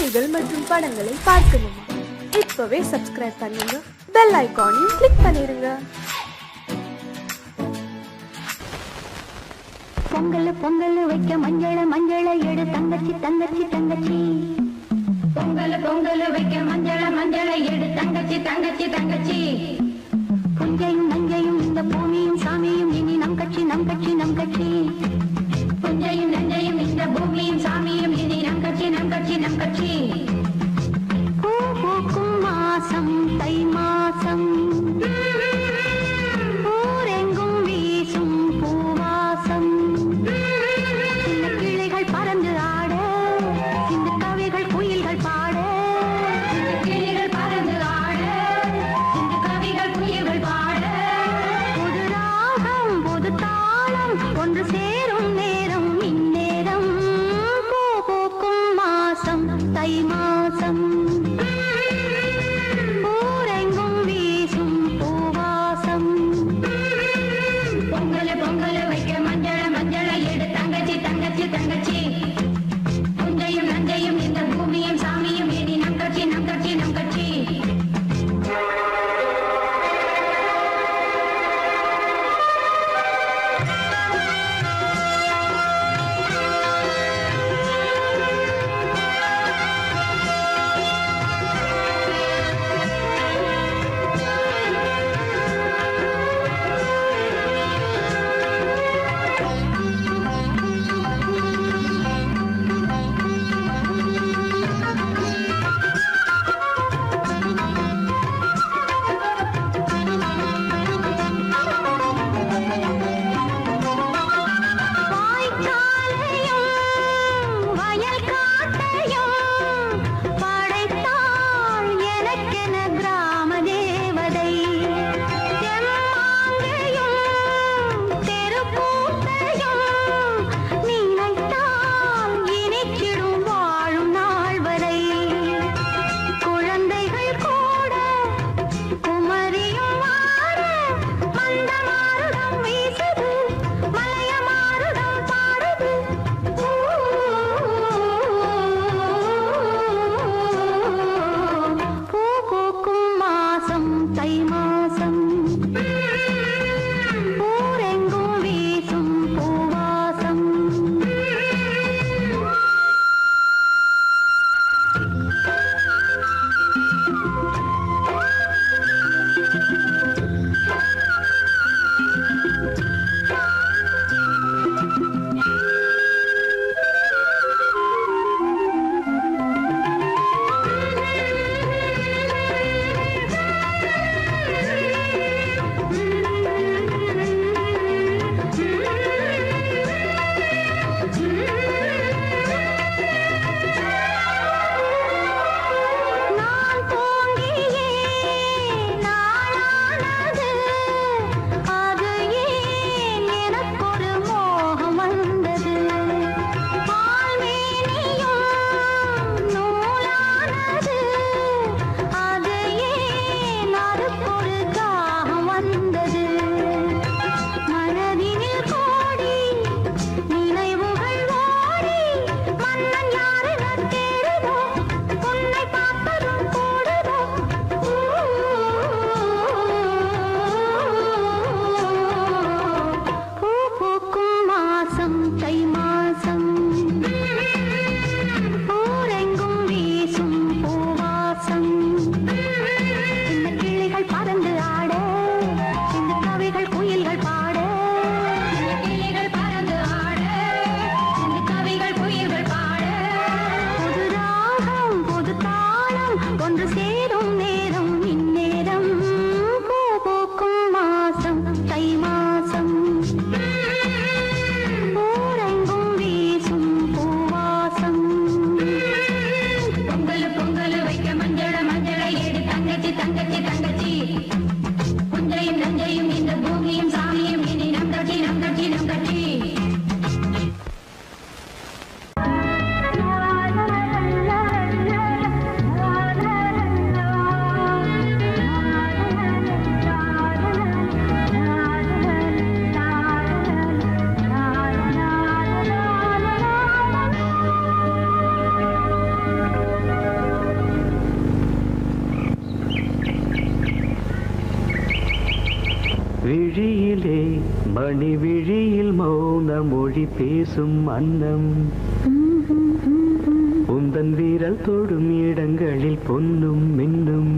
செய்திகள் மற்றும் படங்களை பார்க்கணுமா? இப்பவே சப்ஸ்கிரைப் பண்ணுங்க, பெல் ஐகானையும் கிளிக் பண்ணிருங்க. பொங்கல் பொங்கல் வைக்க மஞ்சள மஞ்சள எடு தங்கச்சி தங்கச்சி தங்கச்சி. பொங்கல் பொங்கல் வைக்க மஞ்சள மஞ்சள எடு தங்கச்சி தங்கச்சி தங்கச்சி. புஞ்சையும் நஞ்சையும் இந்த பூமியும் சாமியும் இனி நம் கட்சி நம் கட்சி நம் கட்சி. புஞ்சையும் நஞ்சையும் இந்த பூமியும் சாமியும் இனி நம் கட்சி நம் கட்சி நம் கட்சி. பூ பூக்கும் மாசம் தை மாசம், ஊரெங்கும் வீசும் பூவாசம். சின்ன கிளிகள் பறந்து ஆட, இந்த கவிகள் குயில்கள் பாட. சின்ன கிளிகள் பறந்து ஆட, இந்த கவிகள் குயில்கள் பாட. புது ராகம் புது தாளம் ஒன்று சேரும் நேரம் இந்நேரம். பூ பூக்கும் மாசம் தை மாசம், ஊரெங்கும் வீசும் பூவாசம். பொங்கல் பொங்கல் வைக்க மஞ்சள மஞ்சள எடு தங்கச்சி தங்கச்சி தங்கச்சி. புஞ்சையும் நஞ்சையும் இந்த பூமியும் சாமியும் இனி நம் கட்சி நம் கட்சி நம் கட்சி. விழியிலே மணி விழியில் மௌன மொழி பேசும் அன்னம் உந்தன் வீரல் தொடும் இடங்களில் பொன்னும் மின்னும்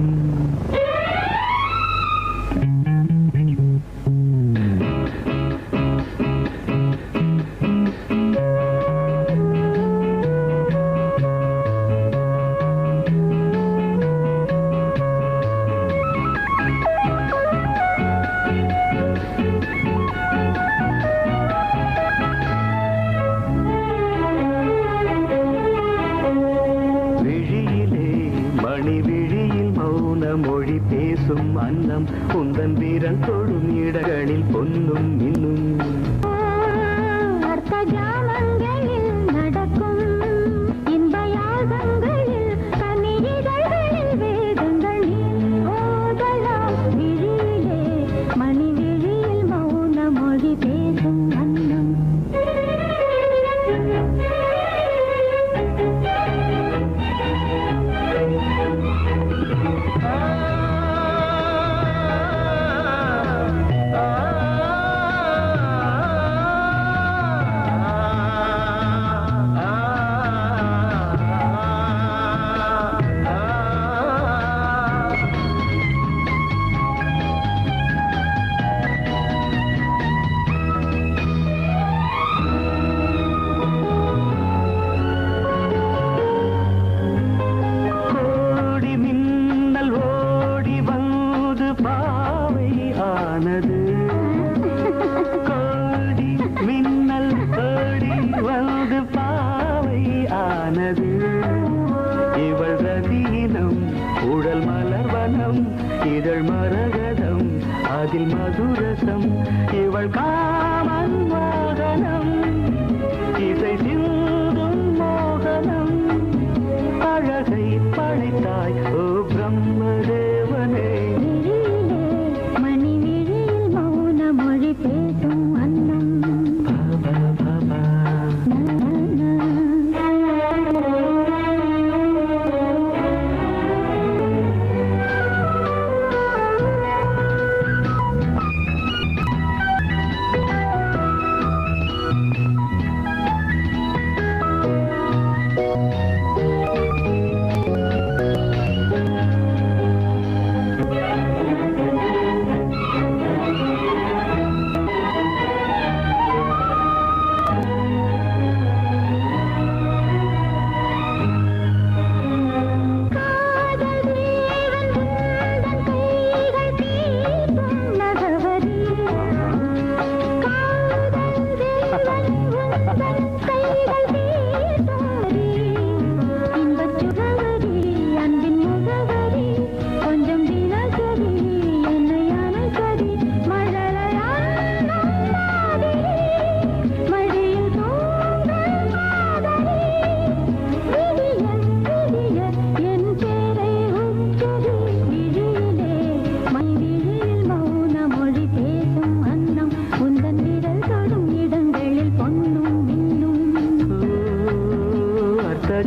மொழி பேசும் அன்னம் உந்தன் வீரல் தொடும் இடங்களில் பொன்னும் இன்னும் அர்த்த ஜாமங்களில் நடக்கும் இன்ப யாகங்களில் கனியிதழ்களில் வேதங்கள் ஓதலாம் விழியிலே மணி விழியில் மௌன மொழி பேசும் அன்னம் இதழ் மரகதம் அதில் மதுரசம் இவள் காமன் மோகனம் இசை சிந்தும் மோகனம் அழகை படைத்தாய் ஓ பிரம்மதேவனே மணி விழியில் மௌன மொழி பேசும் அன்னம்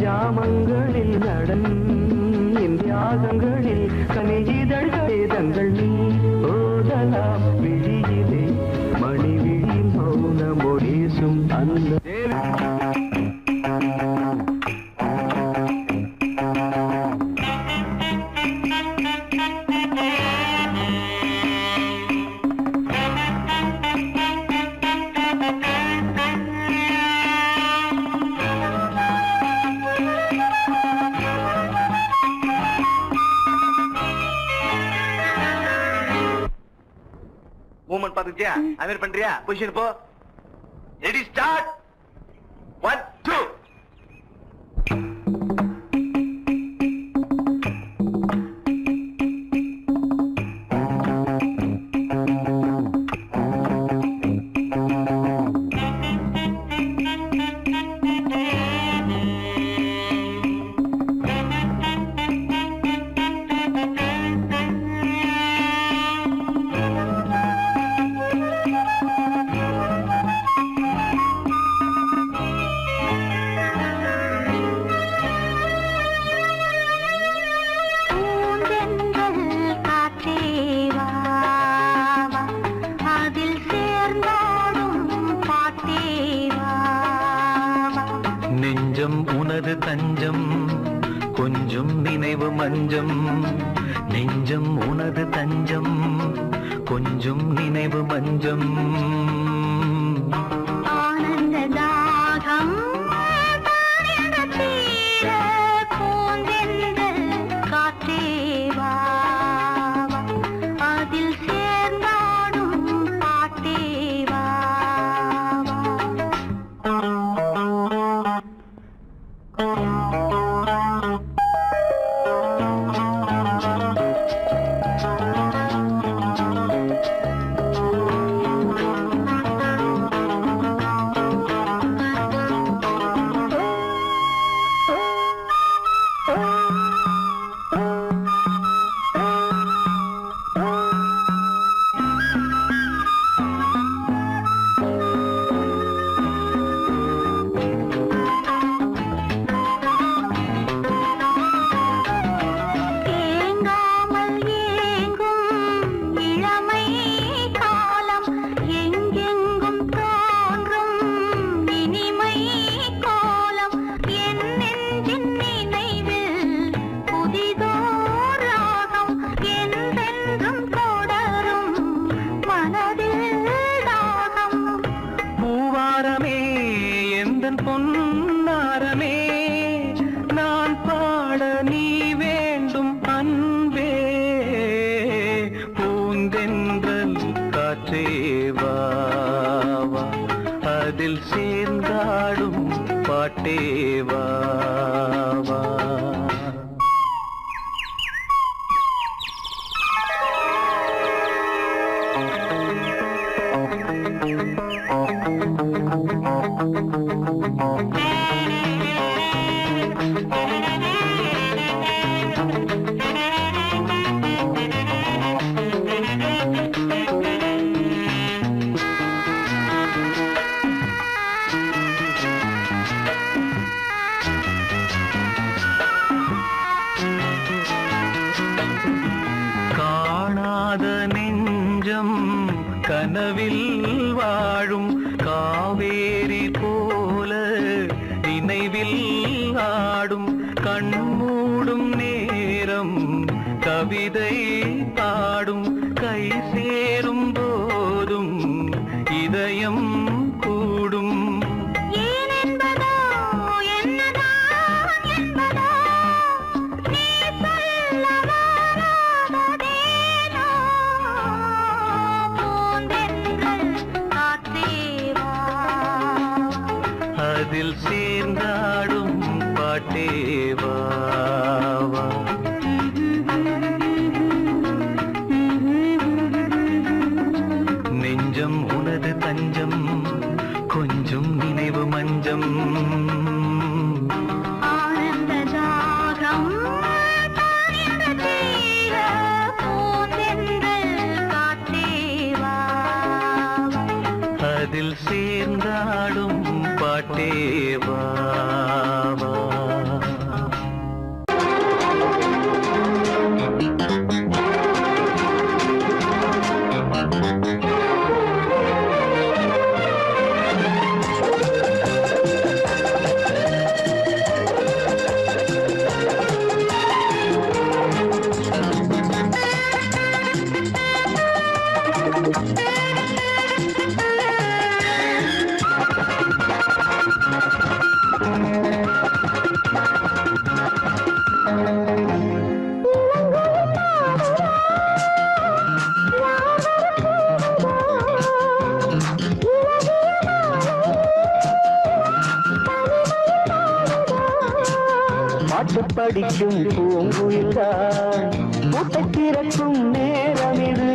ஜாமங்களில் நடன் இந்தியாகங்களில் கனியிதழ்கள் நீ ஓதலாம் விழியிலே மணி விழி மௌன மொழிசும் அந்த மூமெண்ட் பாத்துக்கிட்டியா அமீர் பண்றியா பொசிஷன் போ ரெடி ஸ்டார்ட் 1 2 Thank you. கொஞ்சம் நினைவு மஞ்சம் நெஞ்சம் உனது தஞ்சம் கொஞ்சம் நினைவு மஞ்சம் ஆனந்த தாகம் தீர பூந்தென்றல் காற்றே வா அதில் சேர்ந்தாடும் பாட்டே வா பொன்னாரமே நான் பாட நீ வேண்டும் அன்பே பூந்தென்றல் காற்றே வா அதில் சேர்ந்தாடும் பாட்டே வா காணாத நெஞ்சம் கனவில் வாழும் காவேரி போல நினைவில் ஆடும் கண்மூடும் நேரம் கவிதை பாடும் கை சேரும் போதும் இதயம் கூடும் அதில் சேர்ந்தாடும் பாட்டே வா நெஞ்சம் உனது தஞ்சம் கொஞ்சம் நினைவு மஞ்சம் ஆனந்த தாகம் தீர பூந்தென்றல் காற்றே வா அதில் சேர்ந்தாடும் பாட்டே வா பாட்டு படிக்கும் பூங்குயில்தான் கூட்டை திறக்கும் நேரம் இது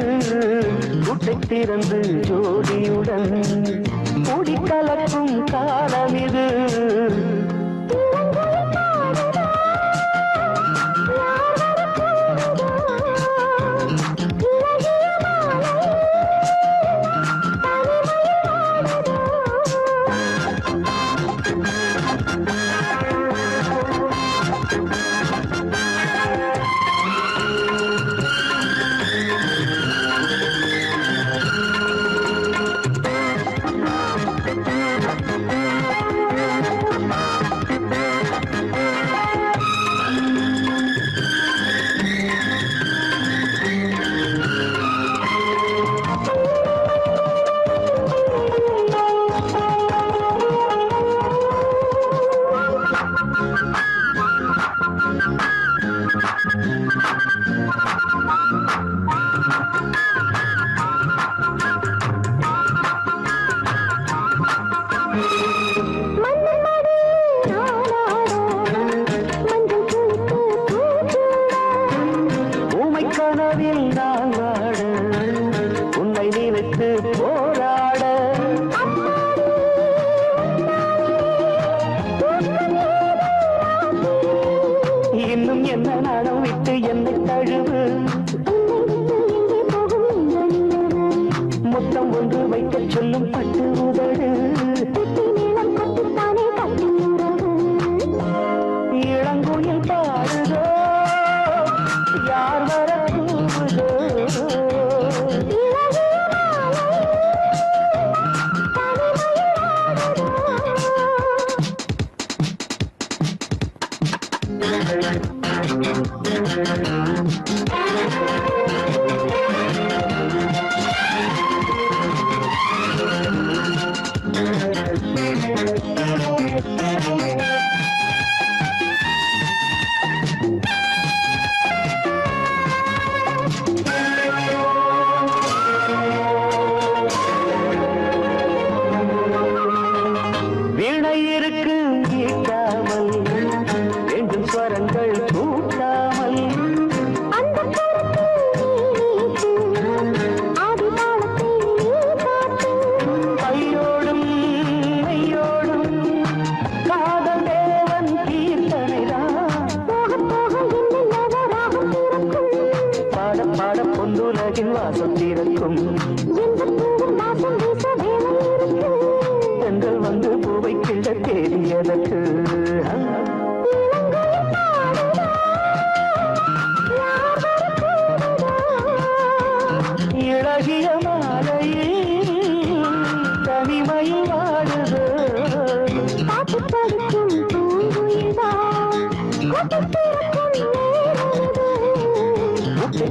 கூட்டை திறந்து ஜோடியுடன் கூடி கலக்கும் காலம் இது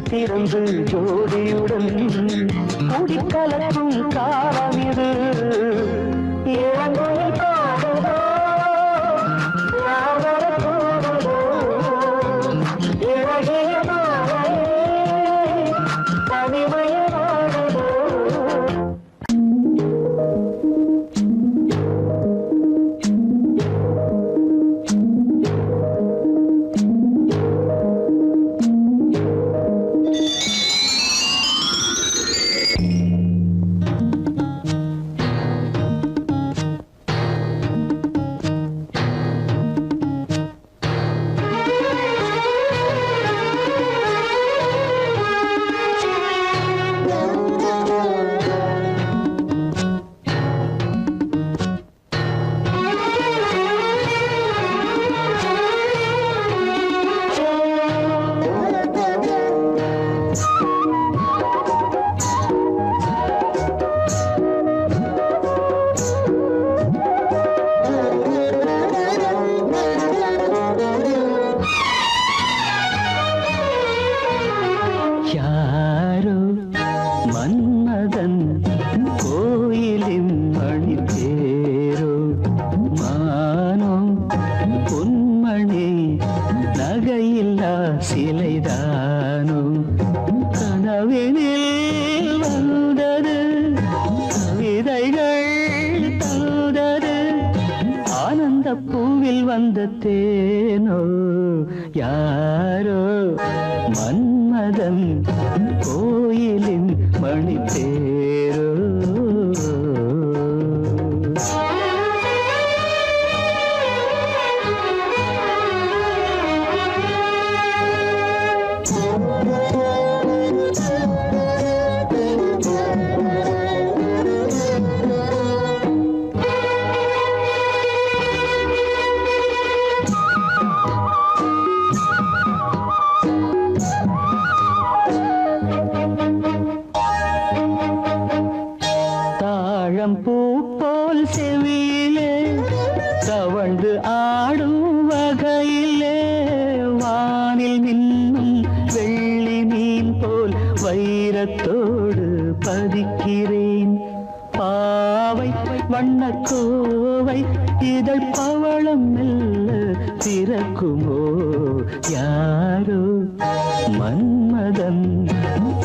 திறந்து ஜோடியுடன் குடிக்கலக்கும் காலம் இது இளங்கோயில் பாடுதோ யாவர போடுதோ இழகிய மாலையே தனிமைய வாடுதோ பூவில் வந்த தேனோ யாரோ மன்மதன் கோயிலின் மணி தேரோ யாரோ மன்மதன்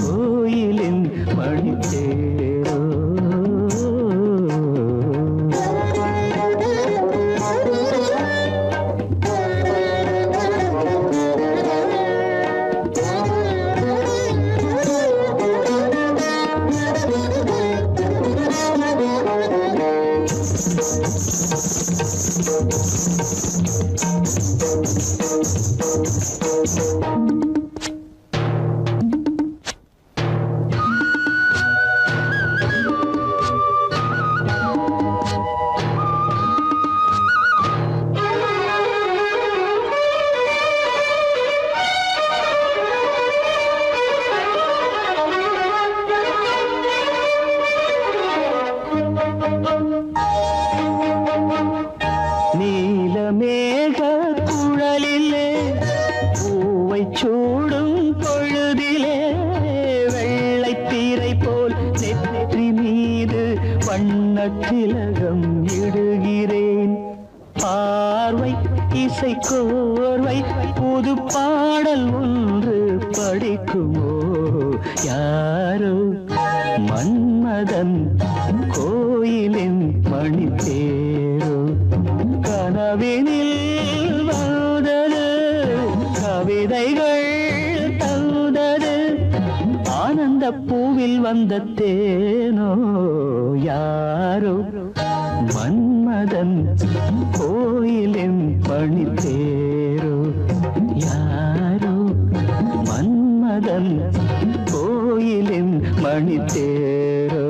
கோயிலின் மணித்தேரோ. நீலமேக குழலிலே பூவை சூடும் பொழுதிலே வெள்ளைத்தீரை போல் நெற்றி மீது வண்ணத்திலகம் இடுகிறேன். பார்வை இசை கோர்வை புது பாடல் ஒன்று படிக்குமோ யாரோ மன்மதன் கோயிலின் மணித்தேரோ. கனவினில் வந்தது கவிதைகள் தந்தது ஆனந்த பூவில் வந்த தேனோ யாரோ மன்மதன் கோயிலின் மணித்தேரோ. யாரோ மன்மதன் கோயிலின் மணித்தேரோ.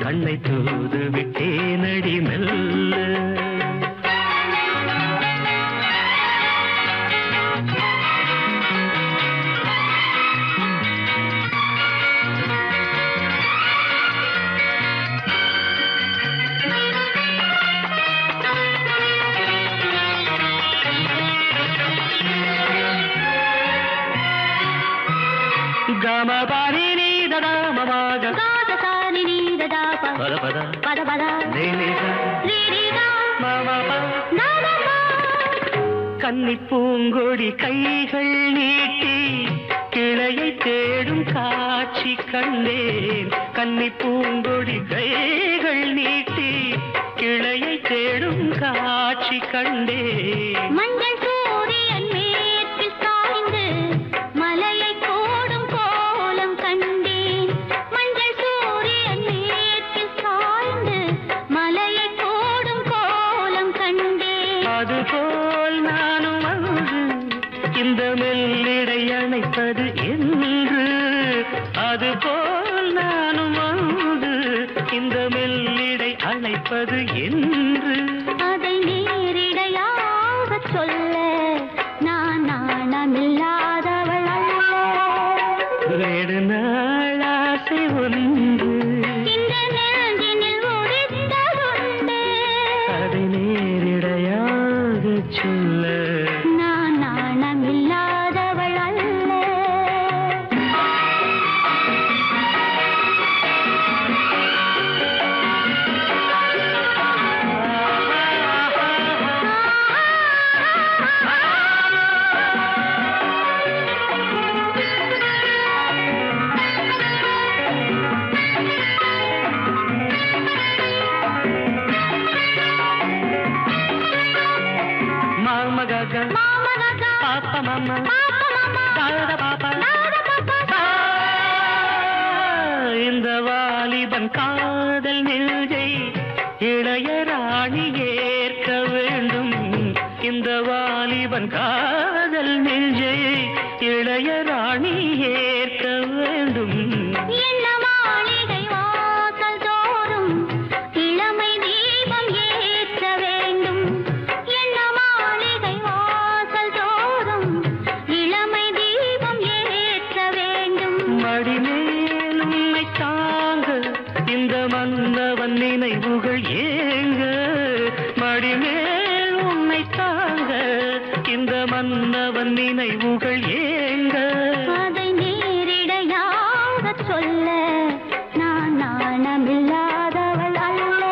கண்ணை தூது விட்டேனடி மெல்ல. கமபாரி நீ ததா மமாக காதசாரி நீ ததா பத பத பத பத நீனிதா நீனிதா மமபா நமபா. கன்னி பூங்கொடி கைகள் நீட்டி கிளையை தேடும் காட்சி கண்டேன். கன்னி பூங்கொடி கைகள் நீட்டி கிளையை தேடும் காட்சி கண்டேன். மஞ்சள் சூரியன் மேற்கு சாய்ந்து மலையை கோடும் கோலம் கண்டேன். மஞ்சள் சூரியன் மேற்கு சாய்ந்து மலையை கோடும் கோலம் கண்டேன். அதுபோல் நானும் வந்து இந்த மெல்லிடை அணைப்பது என்று. அதுபோல் நானும் வந்து இந்த மெல்லிடை அணைப்பது என்று. அதை நேரிடையாக சொல்ல நான் நாணமில்லாதவள் அல்ல. நெடுநாள் ஆசை ஒன்று இந்த நெஞ்சினில் உதித்ததுண்டு. அதை நேரிடையாக சொல்ல நான் நாணமில்லாதவள் அல்ல. காதல் நெஞ்சை இளைய ராணி ஏற்க வேண்டும். இந்த வாலிபன் காதல் நெஞ்சை இளைய ராணி ஏற்க வேண்டும். என்ன மாளிகை வாசல் தோறும் இளமை தீபம் ஏற்ற வேண்டும். என்ன மாளிகை வாசல் தோறும் இளமை தீபம் ஏற்ற வேண்டும். மடிமேல் உன்னை தாங்க இந்த மன்னவன் நினைவுகள் ஏங்க. மடிமேல் உன்னை தாங்க இந்த மன்னவன் நினைவுகள் ஏங்க. அதை நேரிடையாக சொல்ல நான் நாணமில்லாதவள் அல்ல.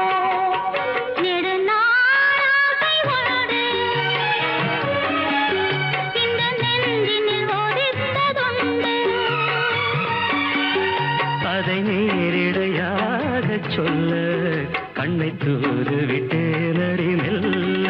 நெடுநாளாசை ஒன்று இந்த நெஞ்சினில் ஒதித்ததுண்டு. அதை நேரிடையாக சொல்ல கண்ணை தூது விட்டேனடி மெல்ல.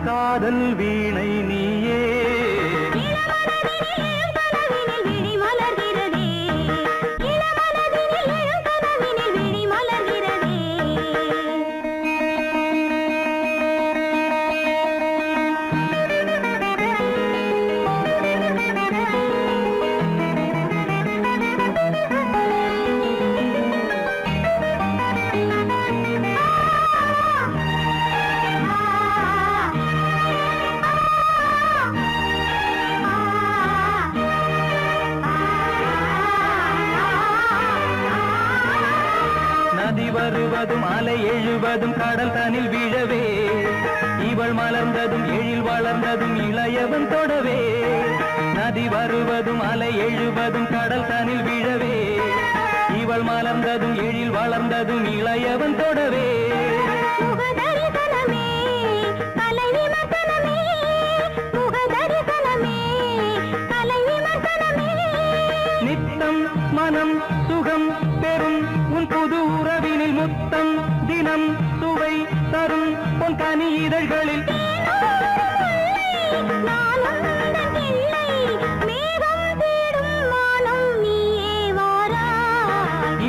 காதல் வீணை நீயே வருவதும் அலை எழுவதும் கடல் தனில் வீழவே இவள் மலர்ந்ததும் எழில் வளர்ந்ததும் இளையவன் தொடவே நதி வருவதும் அலை எழுவதும் கடல் தனில் வீழவே இவள் மலர்ந்ததும் எழில் வளர்ந்ததும் இளையவன் தொடவே நித்தம் மனம் சுகம் பெறும் உன் புது உறவினில் முத்தம் தினம் சுவை தரும் உன் கனி இதழ்களில்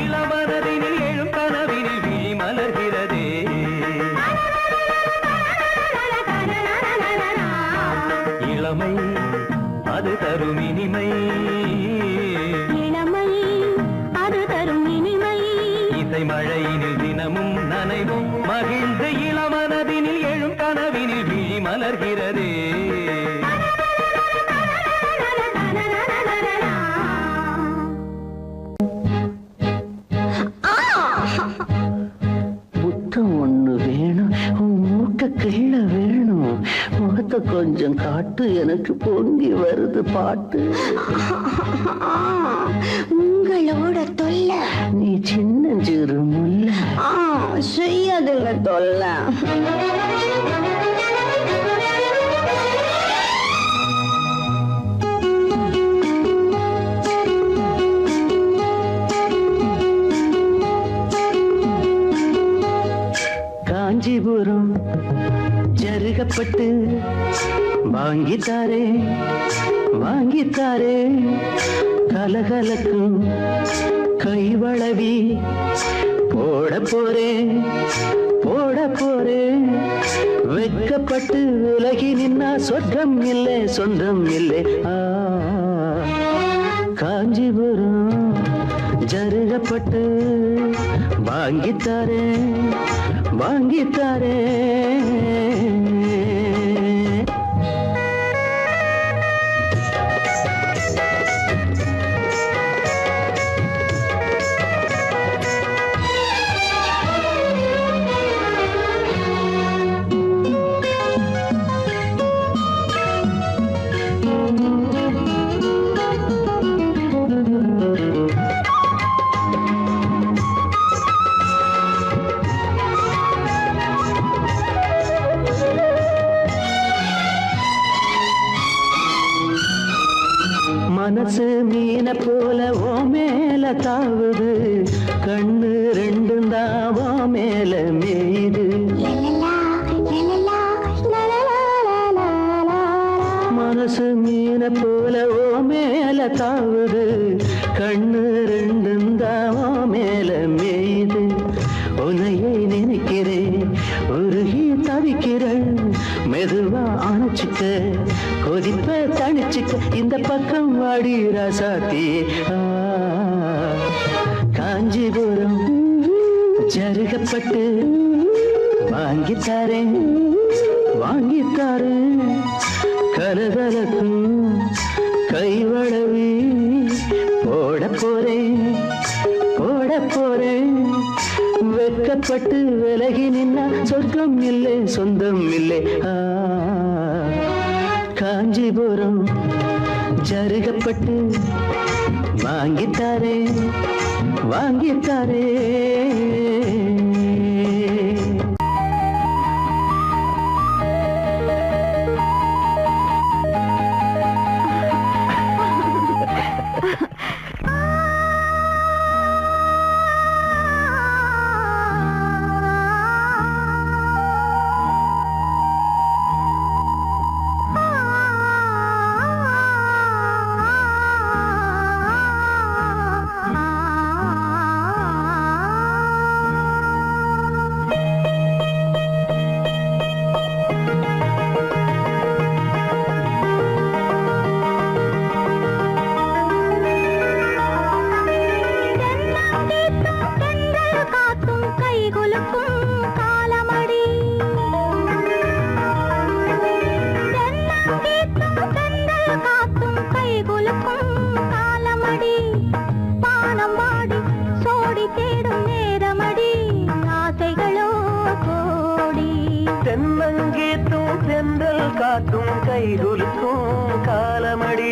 இளவரதினில் எழும் கனவினில் விழி மலர்கிறதே இளமை அது தரும் இனிமை இசை மழையினில் தினமும் நனைவும் மகிழ்ந்து இளமனதினில் எழும் கனவினில் விழி மலர்கிறதே முத்தம் ஒண்ணு வேணும், உன் மூக்க கீழ வேணும், முகத்தை கொஞ்சம் காட்டு, எனக்கு பொங்கி வருது பாட்டு. உங்களோட தொல்லை நீ சின்னஞ்சிறு முல்ல செய்யாதுங்க தொல்லை. காஞ்சிபுரம் ஜருகப்பட்டு வாங்கித்தாரே வாங்கித்தாரே கலகலக்கும் கைவளவி போட போறேன் போட போறேன் வெட்கப்பட்டு விலகி நின்னா சொர்க்கம் இல்லை சொந்தம் இல்லை. காஞ்சிபுரம் ஜருகப்பட்டு வாங்கித்தாரே வாங்கித்தாரே. மனசு மீன போல ஓ மேல தாவுது, கண்ணு ரெண்டும் தாவோ மேல மேயுது. மனசு மீன போல ஓ மேல தாவுது, கண்ணு ரெண்டும் தாவோ மேல மேயுது. உன்னையே நினைக்கிறேன் உருகி தவிக்கிறேன், மெதுவா அணைச்சிக்க கொதிப்ப தணிச்சுக்க இந்த பக்கம் வாடி ராசாத்தி. காஞ்சிபுரம் ஜருகப்பட்டு வாங்கித்தாரேன் வாங்கித்தாரேன் கலகலக்கும் கைவளவி போட போறேன் போட போறேன். வெட்கப்பட்டு விலகி நின்னா சொர்க்கம் இல்லை சொந்தம் இல்லை. காஞ்சிபுரம் ஜருகப்பட்டு வாங்கித்தாரே வாங்கித்தாரே. கைகுலுக்கும் காலமடி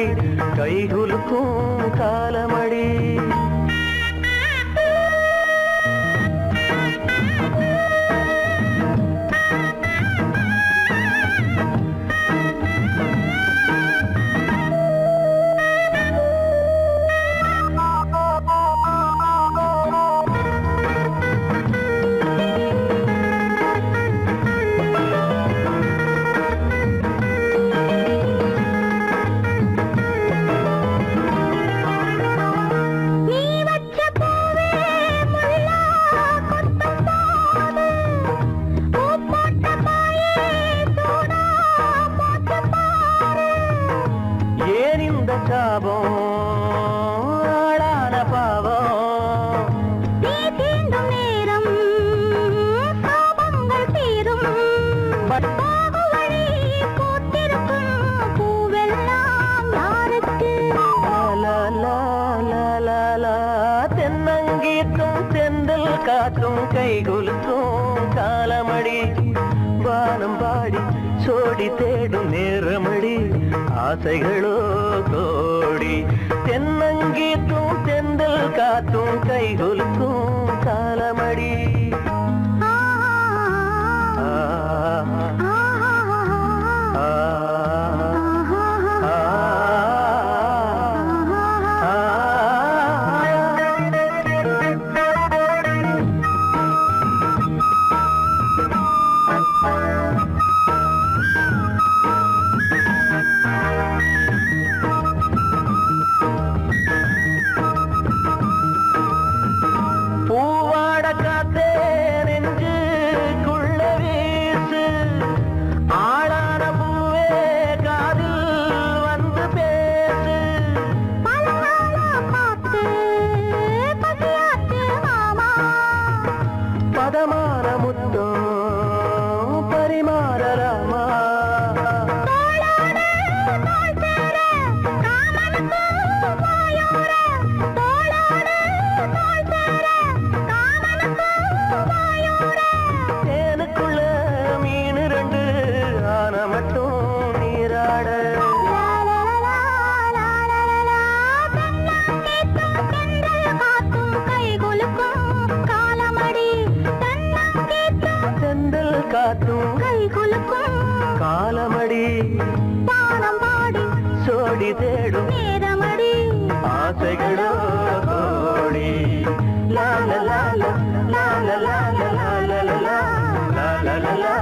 கைகுலுக்கும் காலமடி காற்றும் கைகுலுக்கும் காலமடி வானம் பாடி சோடி தேடும் நேரமடி ஆசைகளோ கோடி தென்னங்கீற்றும் தென்றல் காற்றும் கைகுலுக்கும் காலமடி காலமடி பானம் பாடி சோடி தேடும் நேரமடி ஆசைகளோ கோடி லால லால லால லால லால லால லால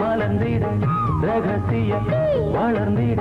மலர்ந்திட ரகசிய வளர்ந்திட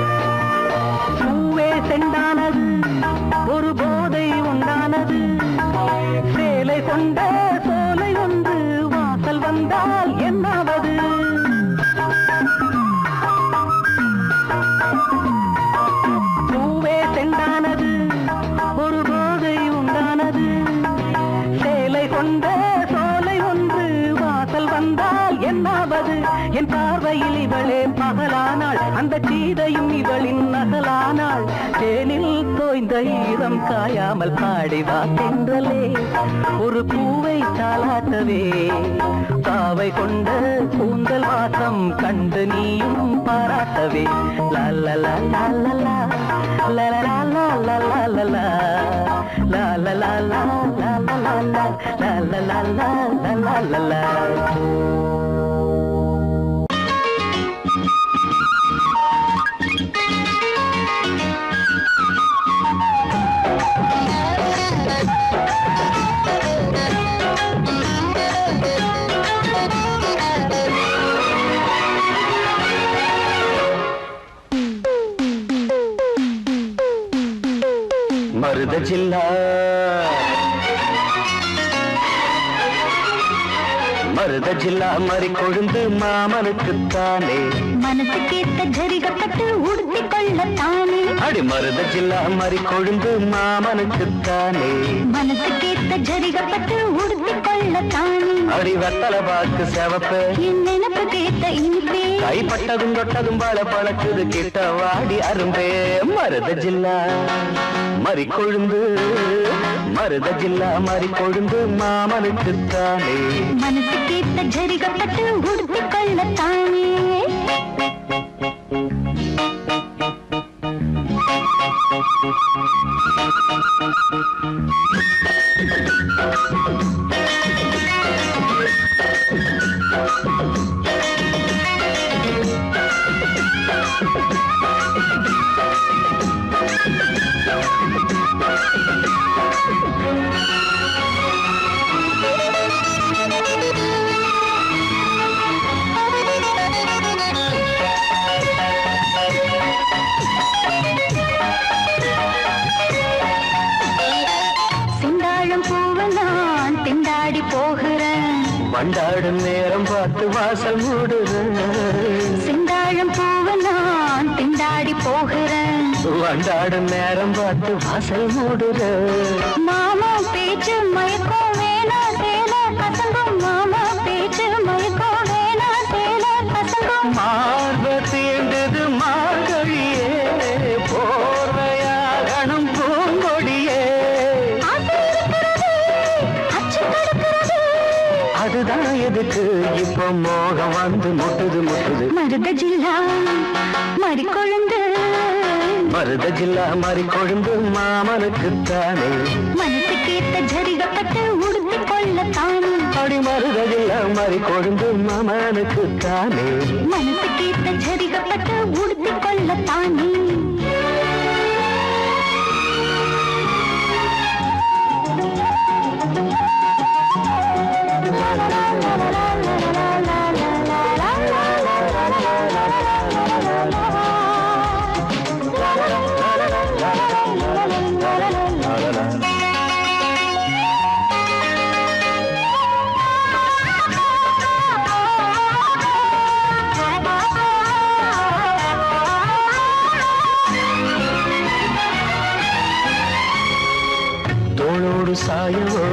சீதையும் பகலானாள், அந்த சீதையும் இவளின் நகலானாள். தேனில் தோய்ந்த ஈரம் காயாமல் பாடிவா தென்றலே, ஒரு பூவை தாலாட்டவே. காவை கொண்ட கூந்தல் வாசம் கண்டு நீயும் பாராட்டவே. லல்லலா லல்லலா லல்லலா லல்லலா லல்லலா லல்லலா லல்லலா லல்லலா. மருத ஜில்லா மருத ஜில்லா மறி கொழுந்து மாமனுக்குத்தானே, மனசு கேட்ட ஜரிகப்பட்டு உடுத்தி கொள்ளத்தானே. அடி மருத ஜில்லா மறி கொழுந்து மாமனுக்குத்தானே, மனசு கேட்ட ஜரிகப்பட்டு உடுத்தி கொள்ளத்தானே. அடி வத்தல பாக்கு செவப்ப என் நினப்பு கேட்ட இனிப்பே, கைப்பட்டதும் தொட்டதும் பல பழக்குது கிட்ட வாடி அரும்பே. மருத ஜில்லா மறி கொழுந்து மருத ஜில்லா மறி கொழுந்து மாமனுக்குத்தானே. மனசு கேட்ட ஜரிகப்பட்டு உடுத்தி கொள்ளத்தானே. வண்டாடும் நேரம் பார்த்து வாசல் மூடுறேன், செந்தாழம் பூவை நான் திண்டாடி போகிறேன். வண்டாடும் நேரம் பார்த்து வாசல் மூடுறேன். மாமா பேச்சு மயக்கம் வேணா சேல பசங்கும், மாமா பேச்சு மயக்கம் வேணா சேல பசங்கும். மார்ப தீண்டது மார்கழியே, போர்வையாகணும் பூங்கொடியே. அதுதான் எதுக்கு இப்போ மோகம் வந்து முட்டுது முட்டுது. மருத ஜில்லா மறி கொழுந்து மருத ஜில்லா மறி கொழுந்து மாமனுக்குத்தானே. மனசு கேட்ட ஜரிகப்பட்டு உடுத்தி கொள்ளத்தானே. அடி மருத ஜில்லா மறி கொழுந்து மாமனுக்குத்தானே. மனசு கேட்ட ஜரிகப்பட்டு உடுத்தி கொள்ளத்தானே. தோளோடு சாயவோ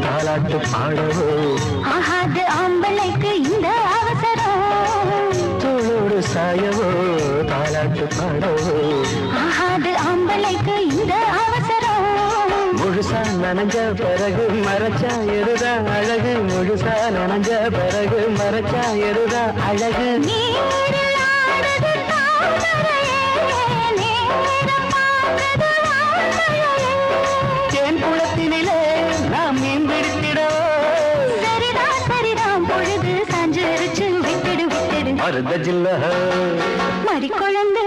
தாலாட்டு பாடவோ, ஆகாது ஆம்பளைக்கு இந்த அவசரம். தோளோடு சாயவோ தாலாட்டு பாடவோ, ஆகாது ஆம்பளைக்கு இந்த அவசரம். முழுசா நனைஞ்ச பிறகு மறைச்சா எருதான் அழகு, முழுசா நனைஞ்ச பிறகு மறைச்சா எருதான் அழகு. நீரில் ஆடுது தாமரையே, நேரம் பார்க்குது வான்மழையே. தேன் குளத்தினிலே நாம் மீன் பிடித்திடவோ, சரிதான் சரிதான் பொழுது சாஞ்சிருச்சு விட்டுடு விட்டுடு. மருத ஜில்லா மறி கொழுந்து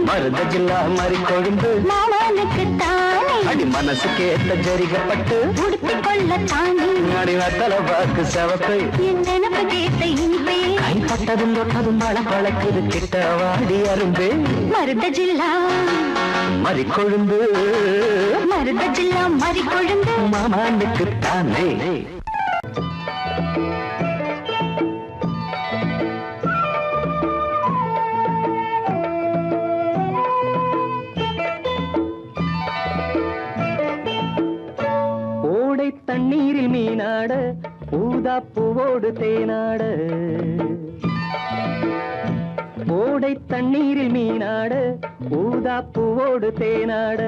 மருத ஜில்லா மறி கொழுந்து மாமனுக்கு தானே. அடி மனசு கேட்ட ஜரிகப்பட்டு உடுத்தி கொள்ளத்தானே. அடி வத்தல பாக்கு செவப்பை என் நினப்பு கேட்ட இனிப்பே, கைப்பட்டதும் தொட்டதும் பல பழக்குது கிட்ட வாடி அரும்பே. மருத ஜில்லா மறி கொழுந்து மருத ஜில்லா மறி கொழுந்து மாமனுக்குத்தானே. ஓடை தண்ணீரில் மீனாட, ஊதா பூவோடு தேனாட, ஓடை தண்ணீரில் மீனாட ஊதா பூவோடு தேனாட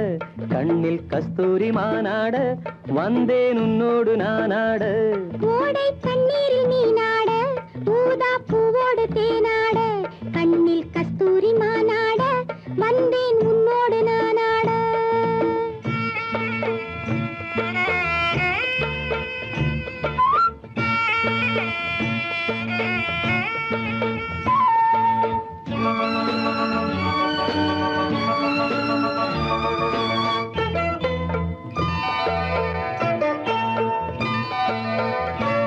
கண்ணில் கஸ்தூரி மானாட வந்தேன் உன்னோடு நானாட ஓடை தண்ணீரில் மீனாட ஊதா பூவோடு தேனாட கண்ணில் கஸ்தூரி மானாட வந்தேன் உன்னோடு நானாட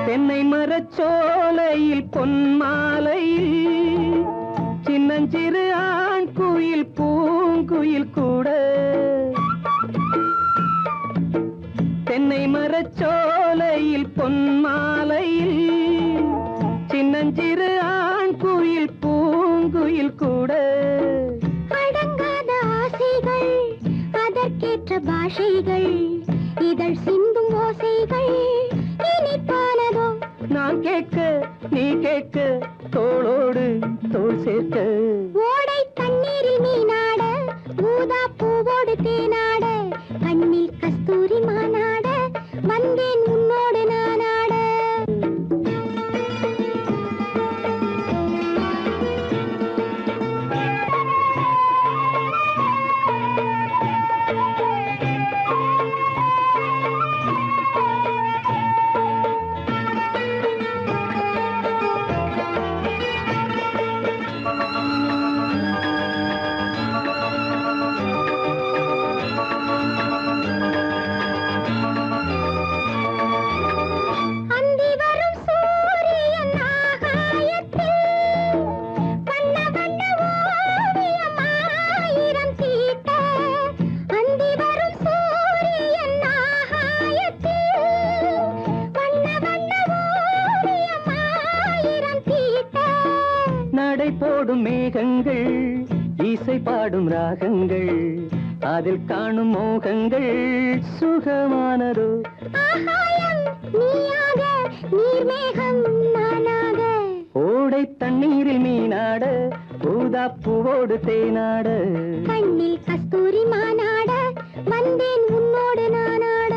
தென்னை மரச்சோலையில் பொன்மாலையில் சின்னஞ்சிறு ஆண் குயில் பூங்குயில் கூட தென்னை மரச்சோலையில் பொன்மாலையில் சின்னஞ்சிறு ஆண் குயில் பூங்குயில் கூட அடங்காத ஆசைகள் அதற்கேற்ற பாஷைகள் இதழ் சிந்தும் ஓசைகள் இனிப்பானதோ நான் கேட்க நீ கேட்க தோளோடு தோள் சேர்க்க ஓடை தண்ணீரில் மீனாட ஊதா பூவோடு தேனாட கண்ணில் கஸ்தூரி மானாட வந்தேன் உன்னோடு நானாட நடை போடும் மேகங்கள் இசை பாடும் ராகங்கள் அதில் காணும் மோகங்கள் சுகமானதோ ஓடை தண்ணீரில் மீனாட ஊதா பூவோடு தேனாட கண்ணில் கஸ்தூரி மானாட வந்தேன் உன்னோடு நானாட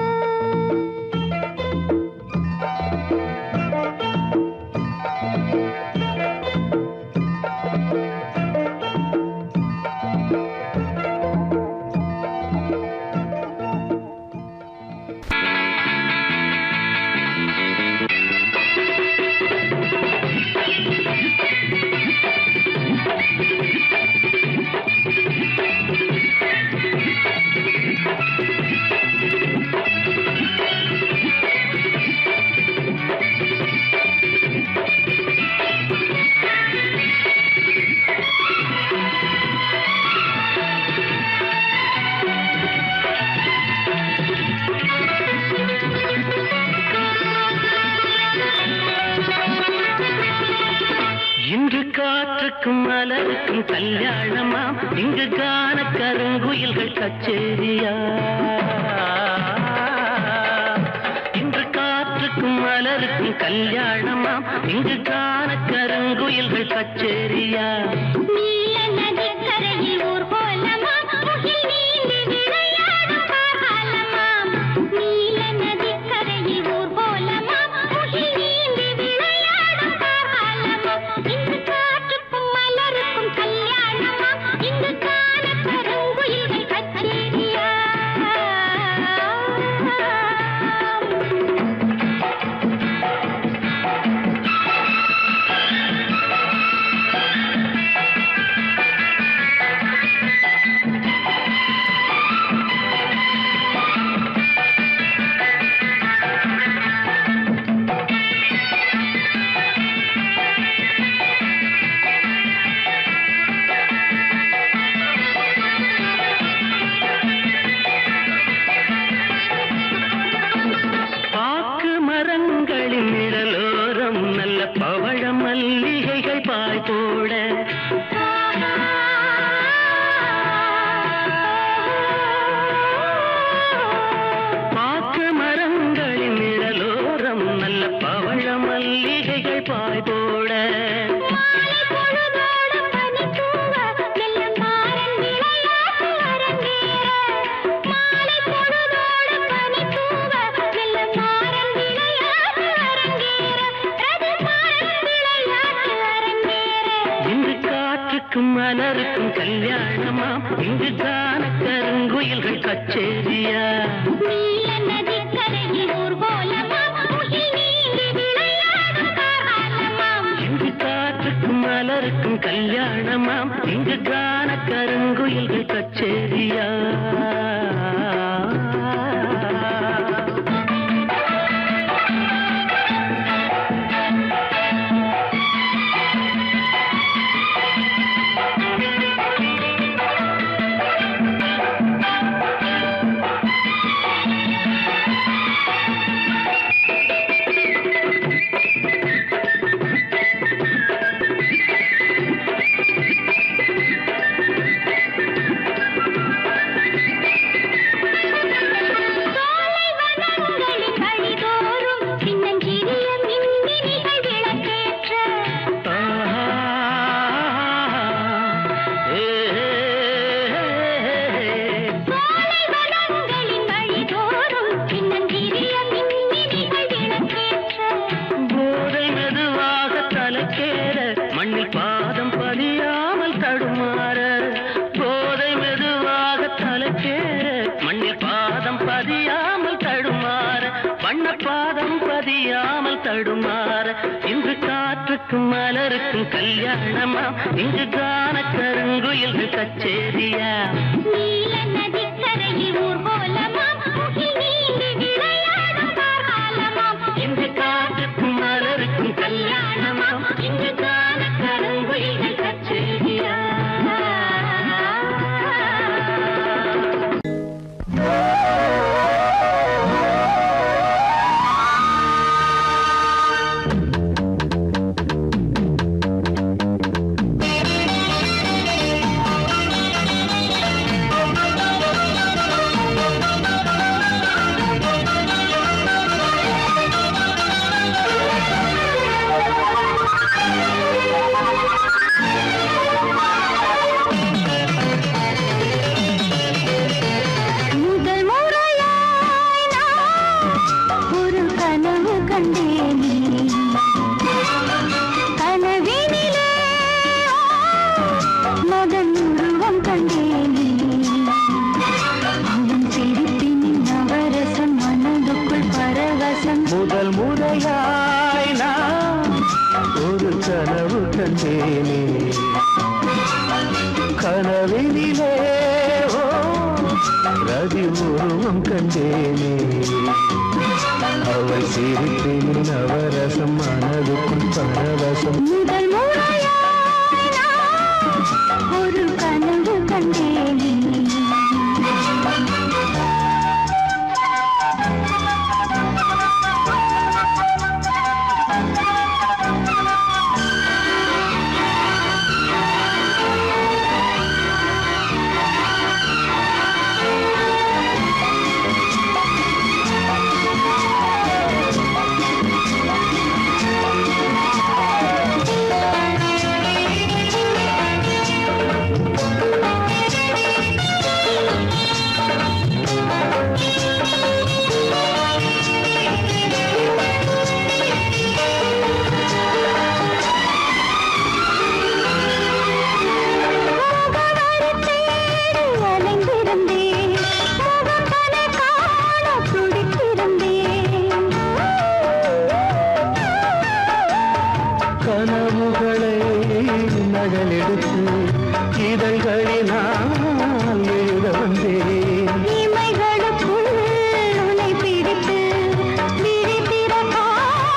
இன்று காற்றுக்கும் மலருக்கும் கல்யாணமாம் இங்கு காண கருங்குயில்கள் கச்சேரியா இன்று காற்றுக்கும் மலருக்கும் கல்யாணமாம் இங்கு காண கருங்குயில்கள் கச்சேரியா நீல நதிக்கரையில் ஊர்வலமாம் முகில் நீந்தி விளையாடும் காலமாம் நீல நதிக்கரையில் ஊர்வலமாம் முகில் நீந்தி விளையாடும் காலமாம் இன்று காற்றுக்கும் மலருக்கும் கல்யாணமாம் இங்கு காண கருங்குயில்கள் கச்சேரியா காற்றுக்கும் மலருக்கும் கல்யாணமா இங்கு காண கருங்குயில்கள் கச்சேரியா நீல நதிக்கரையில் ஊர்கோலமா முகில் நீங்கி விளையாடும் காரணமாம் இங்கு காற்றுக்கும் மலருக்கும் கல்யாணமா இங்கு காண கருங்குயில்கள் கச்சேரியா மண்ணில் பாதம் பதியாமல் தடுமாற போதை மெதுவாக தலைக்கேற மண்ணில் பாதம் பதியாமல் தடுமாற வண்ண பாதம் பதியாமல் தடுமாற இன்று காற்றுக்கும் மலருக்கும் கல்யாணமா இங்கு காண கருங்குயில்கள் கச்சேரியா நீல நதிக்கரையில் ஊர்கோலமா முகில் நீங்கி விளையாடும் காரணமாம் இங்கு காற்றுக்கும் மலருக்கும் கல்யாணமா இங்கு காண கருங்குயில்கள் கச்சேரியா முதல் முறையாய் நான் ஒரு கனவு கண்டேனே கனவினிலே ரதி உருவம் கண்டேனே அவள் சிரிப்பின் நவரசம் மனதுக்குள் பரவசம் முதல் முறையாய் நான் ஒரு கனவு கண்டேனே கனவுகளை நகலெடுத்து இதழ்களினால் எழுத வந்தேன் இமைகளுக்குள் உன்னை பிடித்து விழித்திறக்காமல்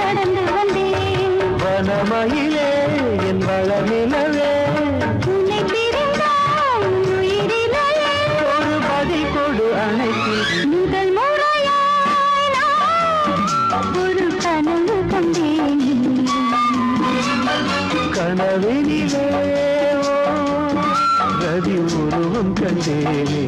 நடந்து வந்தேன் வனமயிலே என் வளநிலவே உன்னை பிரிந்தால் உயிரிலையே ஒரு பதில் கொடு அனைத்தில் முதல் முறையாய் நான் ஒரு கனவு கண்டேன் கனவினிலே ரதி உருவம் கண்டேனே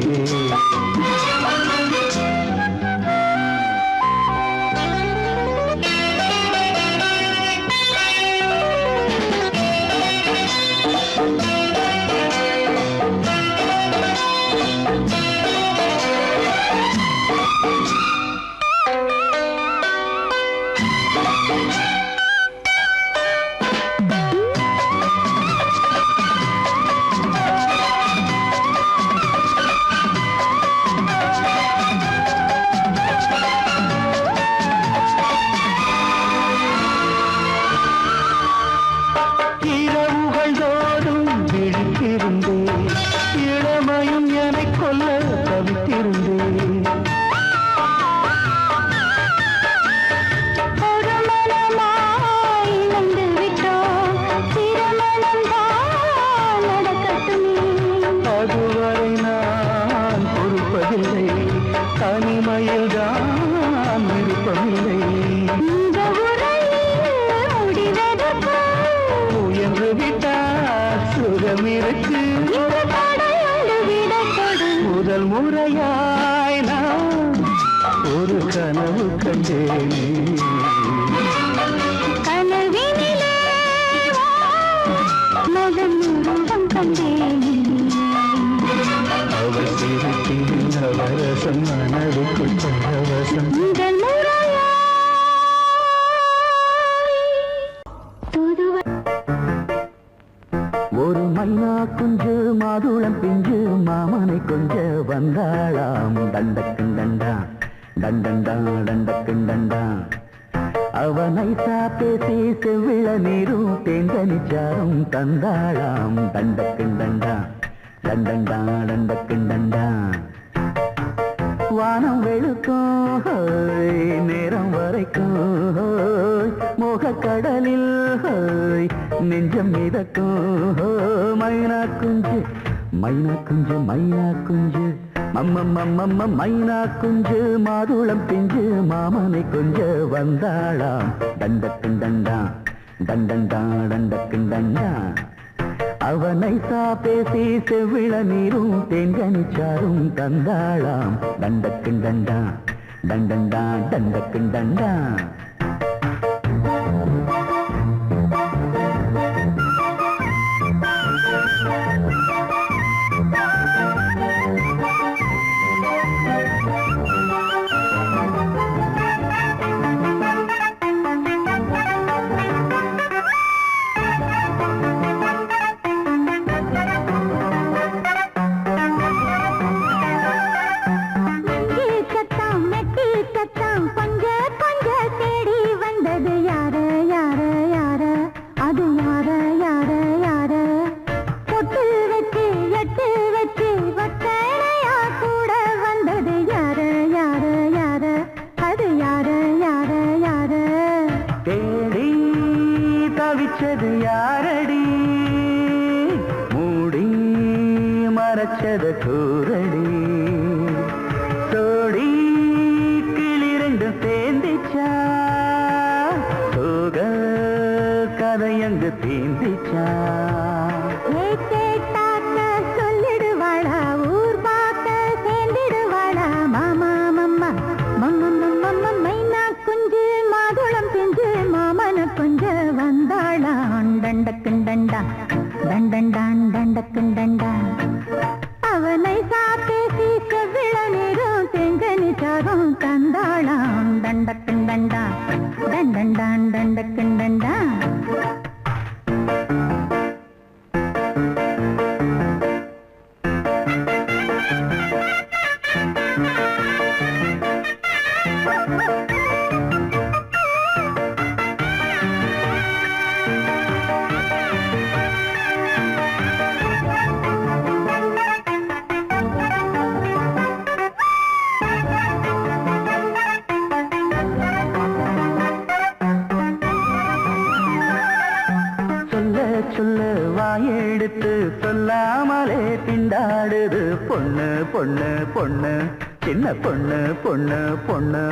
யோகம் இருக்கு முதல் முறையாய் நான் ஒரு கனவு கண்டேனே கனவினிலே மகன் உருவம் கண்டேனே அவள் சிரிப்பில் நவரசம் மனதுக்குள் பரவசம் முதல் முறையாய் தூதுவ ஒரு மைனா குஞ்சு மாதுளம் பிஞ்சு மாமனை கொஞ்ச வந்தாளாம் தண்டக்குண்டண்டா தண்டண்டா தண்டக்குண்டண்டா அவனை பேசி செவ்விள நீரும் தேங்கனிச்சாரும் தந்தாளாம் தண்டக்குண்டண்டா தண்டண்டா தண்டக்குண்டண்டா வானம் வெளுக்கும் நேரம் வரைக்கும் மோகக்கடலில் நெஞ்சம் மிதக்கும் மைனா குஞ்சு மைனா குஞ்சு மைனா குஞ்சு மம்மம்மம்மம்ம மைனா குஞ்சு மாதுளம் பிஞ்சு மாமனை கொஞ்ச வந்தாளாம் தண்டக்குண்டண்டா தண்டண்டா தண்டக்குண்டண்டா அவனை பேசி செவ்விள நீரும் தேங்கனிச்சாரும் தந்தாளாம் தண்டக்குண்டண்டா தண்டண்டா தண்டக்குண்டண்டா தவிச்சது யாரடி மூடி மறைச்சத கூரடி சோடி கிளிரண்டு சேர்ந்திச்சா சோக கதையங்கு தீந்திச்சா சொல்லிடுவாளா ஊர் பார்க்க சேர்ந்திடுவாளா மாமா மம்மா மம்ம மைனா குஞ்சு மாதுளம் பிஞ்சு மாமன கொஞ்ச வந்தாளான் தண்டக்குண்டண்டா தண்டண்டான் தண்டக்குண்டண்டா அவனை பேசி செவ்விள நீரும் தேங்கனிச்சாரும் தந்தாளான் தண்டக்குண்டண்டா தண்டண்டான் தண்டக்குண்டண்டா சொல்ல வாயெடுத்து சொல்லாமலே திண்டாடுது பொண்ணு பொண்ணு பொண்ணு சின்ன பொண்ணு பொண்ணு பொண்ணு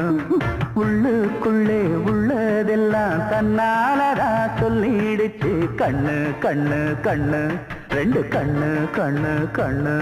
உள்ளுக்குள்ளே உள்ளதெல்லாம் தன்னாலதா சொல்லிடுச்சு கண்ணு கண்ணு கண்ணு ரெண்டு கண்ணு கண்ணு கண்ணு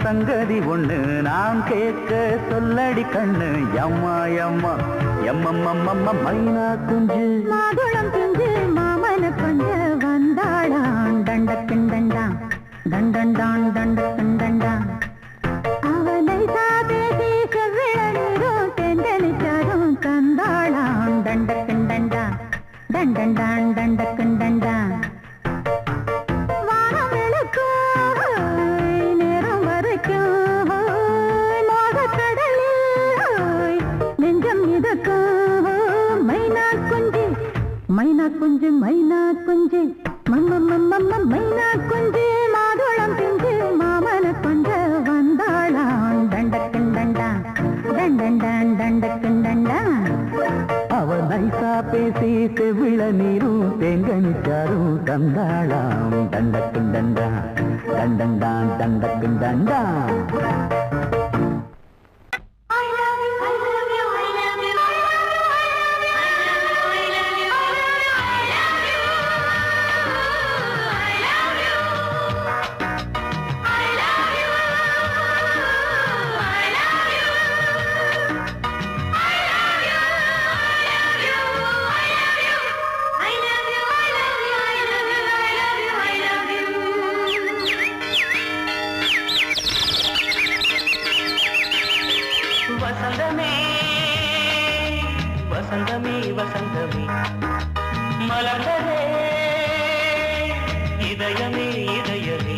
சங்கதி ஒண்ணு நாம் கேட்க சொல்லடி கண்ணு எம்மா எம்மா எம்மம்மம்மம்ம மைனா குஞ்சு மாதுளம் பிஞ்சு மாமன கொஞ்ச வந்தாளான் தண்டக்குண்டண்டா தண்டண்டான் தண்டக்குண்டண்டா அவனை பேசி செவ்விள நீரும் தெண்டனிச்சாரும் தந்தாளான் தண்டக்குண்டண்டா தண்டண்டான் தண்டக்குண்டண்டா மைனா குஞ்சு மைனா குஞ்சு மம்மம்மம்ம மைனா குஞ்சு மாதுளம் பிஞ்சு மாமன கொஞ்ச வந்தாளான் தண்டக்குண்டண்டா தண்டண்டான் தண்டக்குண்டண்டா அவ நைசா பேசி செவிள நீரும் தேங்கனிச்சாரும் தந்தாளாம் தண்டக்கும் தண்டா தண்டண்டான் தண்டக்கும் தண்டா வசந்தமே வசந்தமே வசந்தமே மலர்ந்ததே இதயமே இதயமே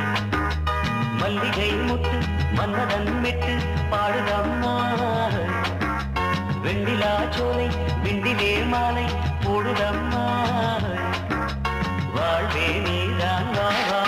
மல்லிகை முத்து மன்னதன் மெட்டு பாடுதம்மா வெண்ணிலா சோலை விண்டிலே மாலை போடுதம்மா வாழ்வே நீதான் வா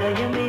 இதயமே